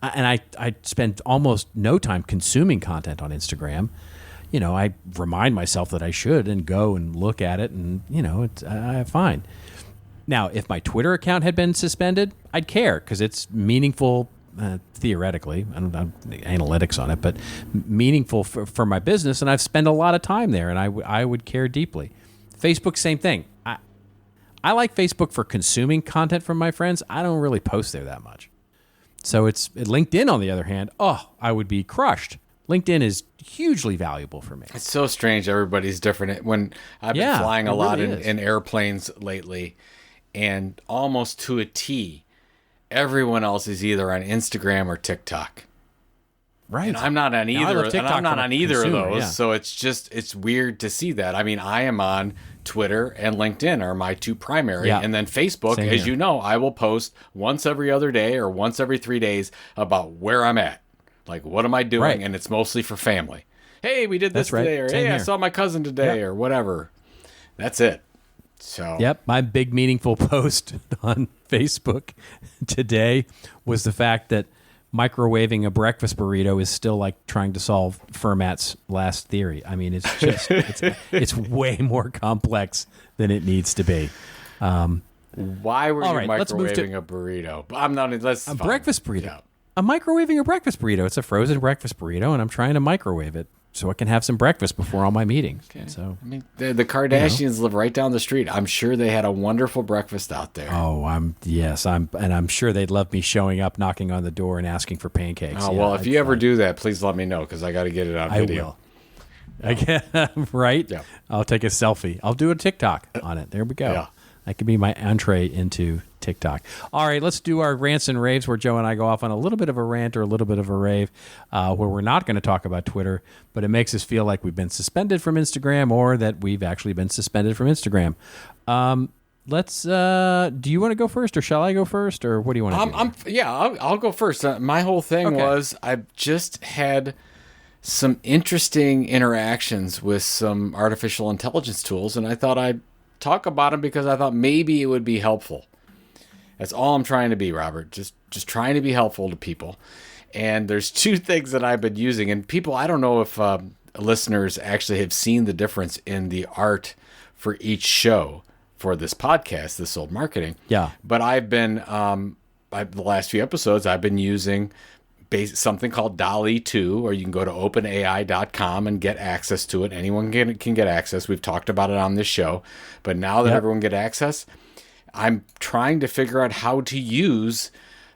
and I spend almost no time consuming content on Instagram. I remind myself that I should and go and look at it, and it's fine. Now, if my Twitter account had been suspended, I'd care because it's meaningful, theoretically. I don't know analytics on it, but meaningful for my business, and I've spent a lot of time there, and I would care deeply. Facebook, same thing. I like Facebook for consuming content from my friends. I don't really post there that much. So it's LinkedIn, on the other hand, I would be crushed. LinkedIn is hugely valuable for me. It's so strange. Everybody's different. When I've been flying a lot in airplanes lately, and almost to a T, everyone else is either on Instagram or TikTok. Right. And I'm not on either. And I'm not on either of those. Yeah. So it's weird to see that. I mean, I am on Twitter and LinkedIn are my two primary. Yeah. And then Facebook, as you know, I will post once every other day or once every 3 days about where I'm at. Like, what am I doing? Right. And it's mostly for family. Hey, we did this today. Or, hey, I saw my cousin today or whatever. That's it. So. Yep. My big meaningful post on Facebook today was the fact that microwaving a breakfast burrito is still like trying to solve Fermat's last theory. I mean, it's just, it's way more complex than it needs to be. Why were you microwaving a burrito? I'm not, a breakfast burrito. Yeah. I'm microwaving a breakfast burrito. It's a frozen breakfast burrito, and I'm trying to microwave it so I can have some breakfast before all my meetings. Okay. So, I mean, the Kardashians live right down the street. I'm sure they had a wonderful breakfast out there. Oh, I'm sure they'd love me showing up, knocking on the door, and asking for pancakes. Oh, well, if you ever do that, please let me know because I got to get it on video. I will. Right? Yeah. I'll take a selfie. I'll do a TikTok on it. There we go. Yeah. That could be my entree into TikTok. All right, let's do our rants and raves where Joe and I go off on a little bit of a rant or a little bit of a rave where we're not going to talk about Twitter, but it makes us feel like we've been suspended from Instagram or that we've actually been suspended from Instagram. Do you want to go first or shall I go first or what do you want to do? I'll go first. My whole thing was I've just had some interesting interactions with some artificial intelligence tools, and I thought I'd talk about them because I thought maybe it would be helpful. That's all I'm trying to be, Robert. Just trying to be helpful to people. And there's two things that I've been using. And people, I don't know if listeners actually have seen the difference in the art for each show for this podcast, This Old Marketing. Yeah. But I've been, the last few episodes, I've been using something called DALL-E 2, or you can go to openai.com and get access to it. Anyone can get access. We've talked about it on this show. But now that everyone get access, I'm trying to figure out how to use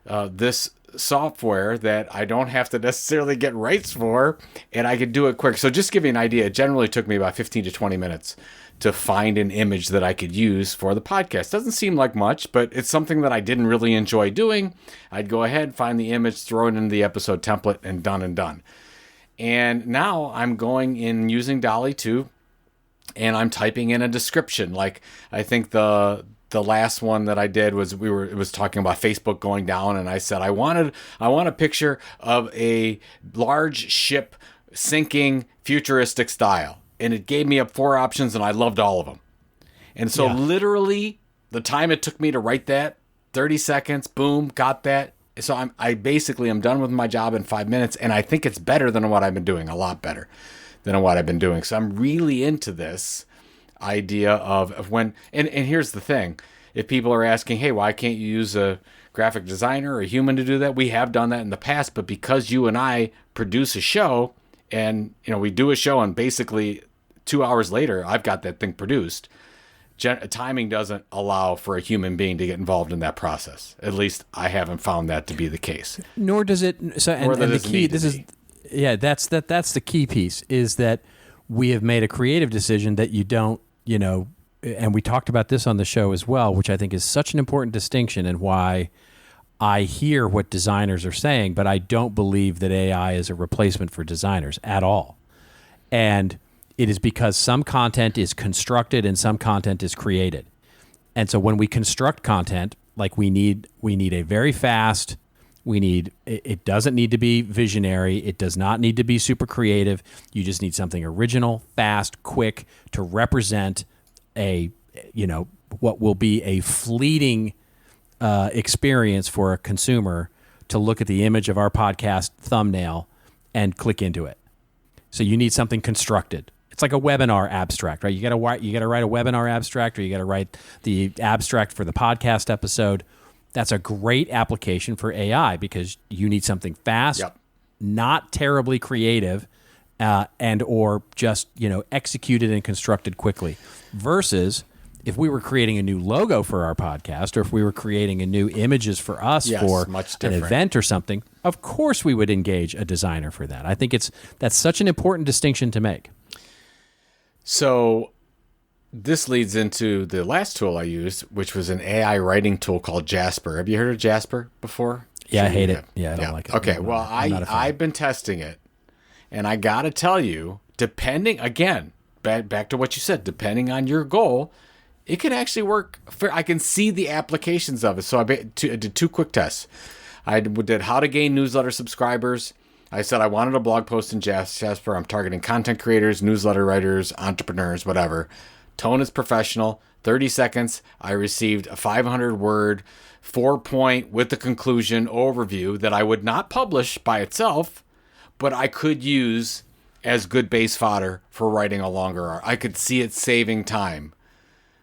this software that I don't have to necessarily get rights for, and I can do it quick. So just to give you an idea, it generally took me about 15 to 20 minutes to find an image that I could use for the podcast. Doesn't seem like much, but it's something that I didn't really enjoy doing. I'd go ahead, find the image, throw it into the episode template, and done. And now I'm going in using DALL-E 2, and I'm typing in a description. Like, I think the last one that I did was it was talking about Facebook going down, and I said I want a picture of a large ship sinking futuristic style. And it gave me up 4 options, and I loved all of them. And so literally, the time it took me to write that, 30 seconds, boom, got that. So I basically am done with my job in 5 minutes, and I think it's better than what I've been doing, a lot better than what I've been doing. So I'm really into this idea of when, and here's the thing. If people are asking, hey, why can't you use a graphic designer or a human to do that? We have done that in the past, but because you and I produce a show, and we do a show, and basically 2 hours later, I've got that thing produced. Timing doesn't allow for a human being to get involved in that process. At least I haven't found that to be the case. Nor does it. So, and the key. That's the key piece is that we have made a creative decision that you don't. And we talked about this on the show as well, which I think is such an important distinction and why I hear what designers are saying, but I don't believe that AI is a replacement for designers at all. And it is because some content is constructed and some content is created. And so when we construct content, like we need a very fast, it doesn't need to be visionary. It does not need to be super creative. You just need something original, fast, quick to represent what will be a fleeting experience for a consumer to look at the image of our podcast thumbnail and click into it. So you need something constructed. It's like a webinar abstract, right? You got to write a webinar abstract, or you got to write the abstract for the podcast episode. That's a great application for AI because you need something fast, not terribly creative, and or just executed and constructed quickly. Versus if we were creating a new logo for our podcast, or if we were creating a new images for us for an event or something, of course we would engage a designer for that. I think that's such an important distinction to make. So this leads into the last tool I used, which was an AI writing tool called Jasper. Have you heard of Jasper before? Yeah, I hate it. Yeah, I don't like it. Okay, well, I've been testing it, and I got to tell you, depending, again, back to what you said, depending on your goal, it can actually work. I can see the applications of it. So I did 2 quick tests. I did how to gain newsletter subscribers. I said I wanted a blog post in Jasper. I'm targeting content creators, newsletter writers, entrepreneurs, whatever. Tone is professional. 30 seconds. I received a 500-word, 4-point with the conclusion overview that I would not publish by itself, but I could use as good base fodder for writing a longer art. I could see it saving time.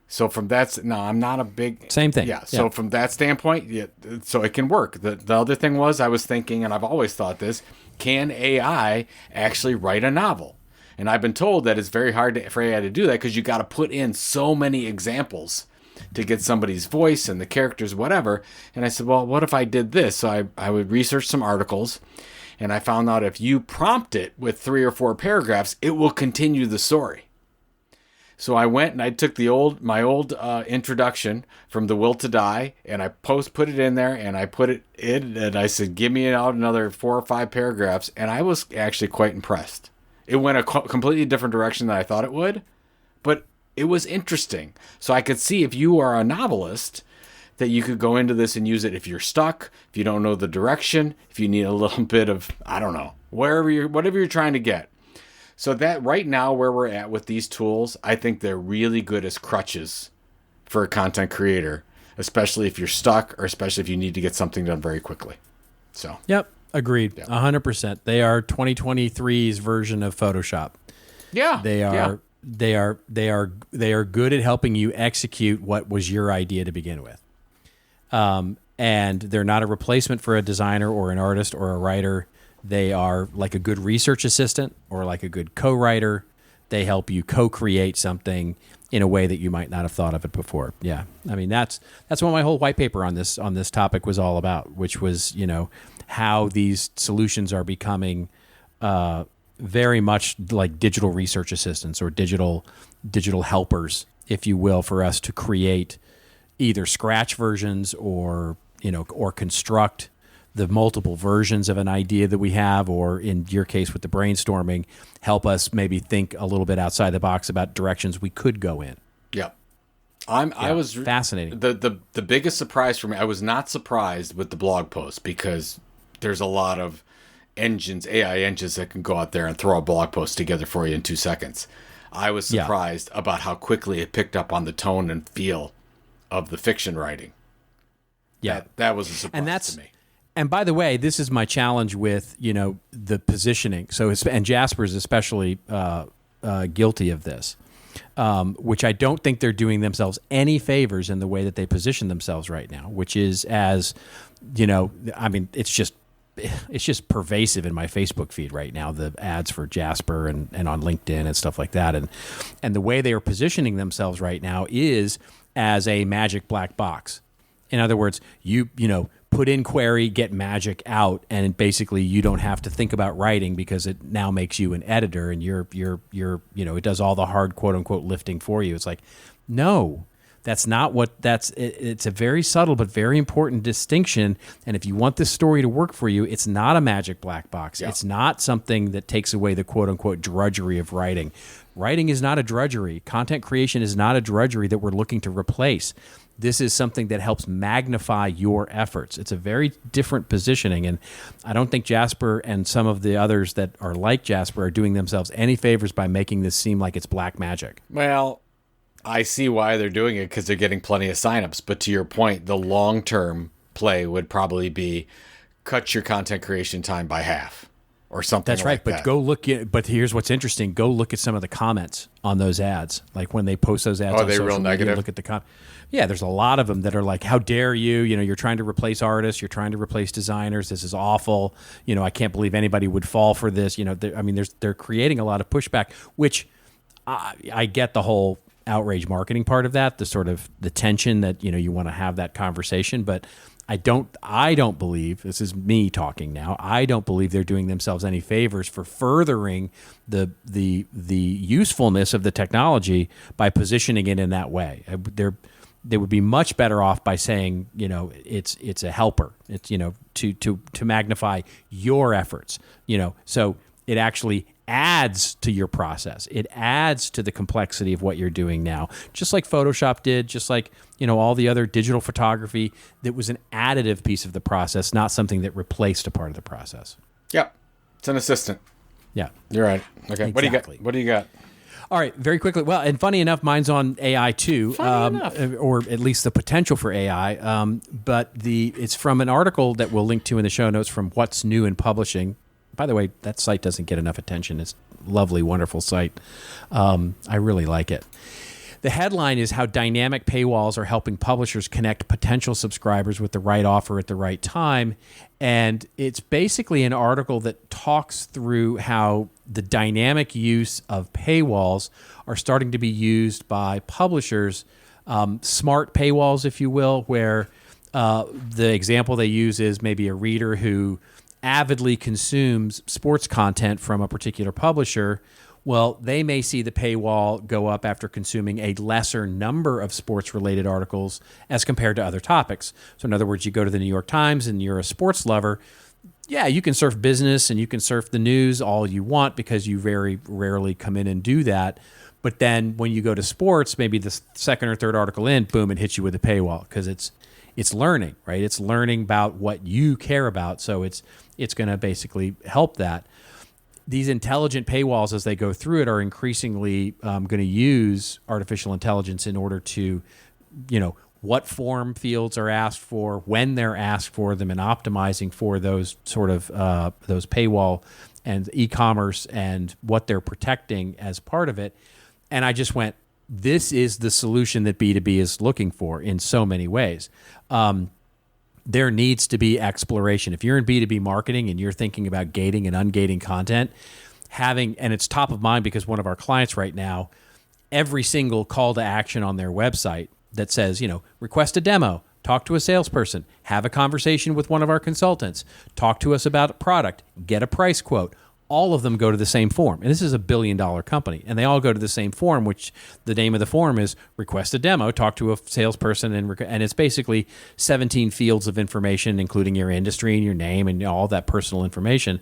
So from I'm not a big... Same thing. Yeah, so from that standpoint, so it can work. The other thing was I was thinking, and I've always thought this, can AI actually write a novel? And I've been told that it's very hard for AI to do that because you got to put in so many examples to get somebody's voice and the characters, whatever. And I said, well, what if I did this? So I would research some articles, and I found out if you prompt it with 3 or 4 paragraphs, it will continue the story. So I went and I took my old introduction from The Will to Die, and I put it in there, and I put it in, and I said, give me out another 4 or 5 paragraphs, and I was actually quite impressed. It went a completely different direction than I thought it would, but it was interesting. So I could see if you are a novelist that you could go into this and use it if you're stuck, if you don't know the direction, if you need a little bit of, I don't know, whatever you're trying to get. So that right now where we're at with these tools, I think they're really good as crutches for a content creator, especially if you're stuck or especially if you need to get something done very quickly. So. Yep. Agreed. 100%. They are 2023's version of Photoshop. Yeah. They are good at helping you execute what was your idea to begin with. And they're not a replacement for a designer or an artist or a writer. They are like a good research assistant or like a good co-writer. They help you co-create something in a way that you might not have thought of it before. Yeah. I mean, that's what my whole white paper on this topic was all about, which was, how these solutions are becoming very much like digital research assistants or digital helpers, if you will, for us to create either scratch versions or construct the multiple versions of an idea that we have, or in your case with the brainstorming, help us maybe think a little bit outside the box about directions we could go in. Yeah. I was fascinating. The biggest surprise for me, I was not surprised with the blog post because there's a lot of AI engines that can go out there and throw a blog post together for you in 2 seconds. I was surprised about how quickly it picked up on the tone and feel of the fiction writing. Yeah. That was a surprise to me. And by the way, this is my challenge with, the positioning. So, and Jasper's especially guilty of this, which I don't think they're doing themselves any favors in the way that they position themselves right now, which is as, it's just pervasive in my Facebook feed right now, the ads for Jasper and on LinkedIn and stuff like that. And the way they are positioning themselves right now is as a magic black box. In other words, you put in query, get magic out, and basically you don't have to think about writing because it now makes you an editor and you're it does all the hard quote unquote lifting for you. It's like, no, that's not what it's a very subtle but very important distinction. And if you want this story to work for you, it's not a magic black box. Yeah. It's not something that takes away the quote unquote drudgery of writing. Writing is not a drudgery. Content creation is not a drudgery that we're looking to replace. This is something that helps magnify your efforts. It's a very different positioning, and I don't think Jasper and some of the others that are like Jasper are doing themselves any favors by making this seem like it's black magic. Well, I see why they're doing it, because they're getting plenty of signups. But to your point, the long-term play would probably be cut your content creation time by half or something. That's right. Like but that. go look at. But here's what's interesting. Go look at some of the comments on those ads. Like when they post those ads. Are on they social real media, negative? Look at the comments. Yeah, there's a lot of them that are like, "How dare you? You know, you're trying to replace artists. You're trying to replace designers. This is awful. You know, I can't believe anybody would fall for this." You know, they're creating a lot of pushback, which I get the whole outrage marketing part of that, the sort of the tension that, you know, you want to have that conversation, but I don't believe, this is me talking now, I don't believe they're doing themselves any favors for furthering the usefulness of the technology by positioning it in that way. They would be much better off by saying, you know, it's a helper. It's, you know, to magnify your efforts, you know, so it actually adds to your process. It adds to the complexity of what you're doing now, just like Photoshop did, just like, you know, all the other digital photography. That was an additive piece of the process, not something that replaced a part of the process. Yep. It's an assistant. Yeah. You're right. Okay. Exactly. What do you got? All right, very quickly. Well, and funny enough, mine's on AI too, or at least the potential for AI. But it's from an article that we'll link to in the show notes from What's New in Publishing. By the way, that site doesn't get enough attention. It's a lovely, wonderful site. I really like it. The headline is how dynamic paywalls are helping publishers connect potential subscribers with the right offer at the right time. And it's basically an article that talks through how the dynamic use of paywalls are starting to be used by publishers, smart paywalls, if you will, where the example they use is maybe a reader who avidly consumes sports content from a particular publisher. Well, they may see the paywall go up after consuming a lesser number of sports-related articles as compared to other topics. So in other words, you go to the New York Times and you're a sports lover, yeah, you can surf business and you can surf the news all you want because you very rarely come in and do that. But then when you go to sports, maybe the second or third article in, boom, it hits you with a paywall because it's learning, right? It's learning about what you care about. So it's going to basically help that. These intelligent paywalls, as they go through it, are increasingly going to use artificial intelligence in order to, you know, what form fields are asked for, when they're asked for them, and optimizing for those sort of those paywall and e-commerce and what they're protecting as part of it. And I just went, this is the solution that B2B is looking for in so many ways. There needs to be exploration. If you're in B2B marketing and you're thinking about gating and ungating content, and it's top of mind because one of our clients right now, every single call to action on their website that says, you know, request a demo, talk to a salesperson, have a conversation with one of our consultants, talk to us about a product, get a price quote. All of them go to the same form. And this is $1 billion company. And they all go to the same form, which the name of the form is request a demo, talk to a salesperson, and it's basically 17 fields of information, including your industry and your name and all that personal information.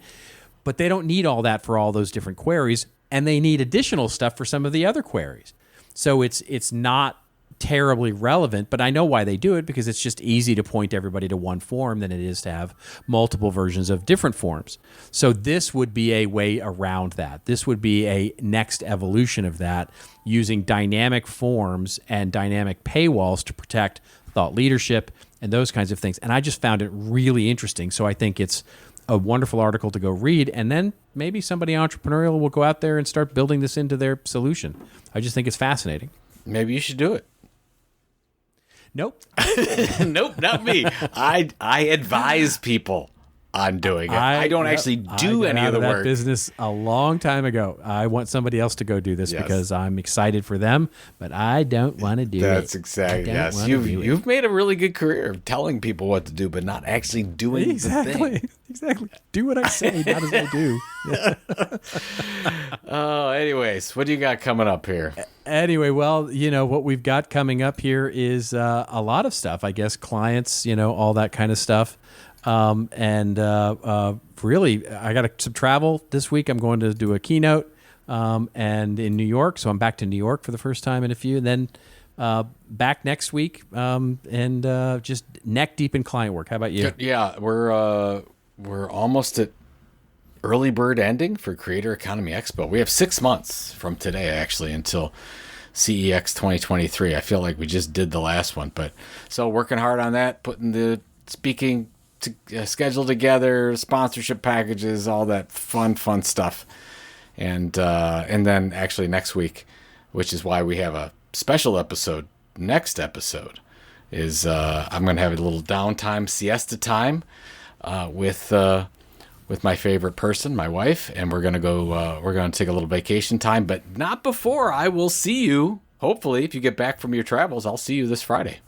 But they don't need all that for all those different queries, and they need additional stuff for some of the other queries. So it's not terribly relevant, but I know why they do it, because it's just easy to point everybody to one form than it is to have multiple versions of different forms. So this would be a way around that. This would be a next evolution of that, using dynamic forms and dynamic paywalls to protect thought leadership and those kinds of things. And I just found it really interesting. So I think it's a wonderful article to go read, and then maybe somebody entrepreneurial will go out there and start building this into their solution. I just think it's fascinating. Maybe you should do it. Nope. Nope, not me. I advise people on doing it. I don't actually do any of the work. That business a long time ago. I want somebody else to go do this because I'm excited for them, but I don't want to do it. That's exactly, yes. You've made a really good career of telling people what to do, but not actually doing the thing. Exactly. Do what I say, not as I do. Oh, anyways, what do you got coming up here? Anyway, well, you know, what we've got coming up here is a lot of stuff, I guess, clients, you know, all that kind of stuff. Really, I got some travel this week. I'm going to do a keynote and in New York. So I'm back to New York for the first time in a few. And then back next week, and just neck deep in client work. How about you? Yeah, we're almost at early bird ending for Creator Economy Expo. We have 6 months from today, actually, until CEX 2023. I feel like we just did the last one, but so working hard on that, putting the speaking schedule together, sponsorship packages, all that fun stuff, and then actually next week, which is why we have a special episode. Next episode is I'm going to have a little downtime, siesta time, with my favorite person, my wife, and we're going to take a little vacation time, but not before I will see you. Hopefully, if you get back from your travels, I'll see you this Friday.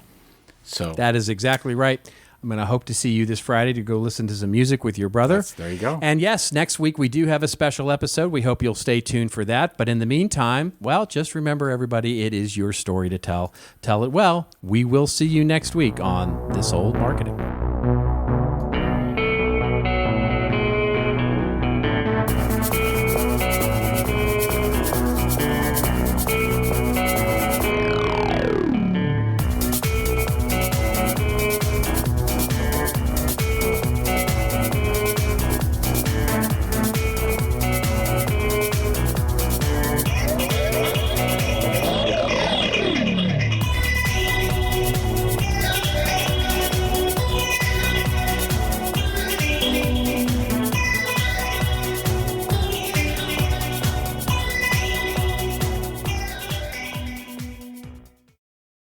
So that is exactly right. I'm going to hope to see you this Friday to go listen to some music with your brother. There you go. And yes, next week we do have a special episode. We hope you'll stay tuned for that. But in the meantime, well, just remember, everybody, it is your story to tell. Tell it well. We will see you next week on This Old Marketing.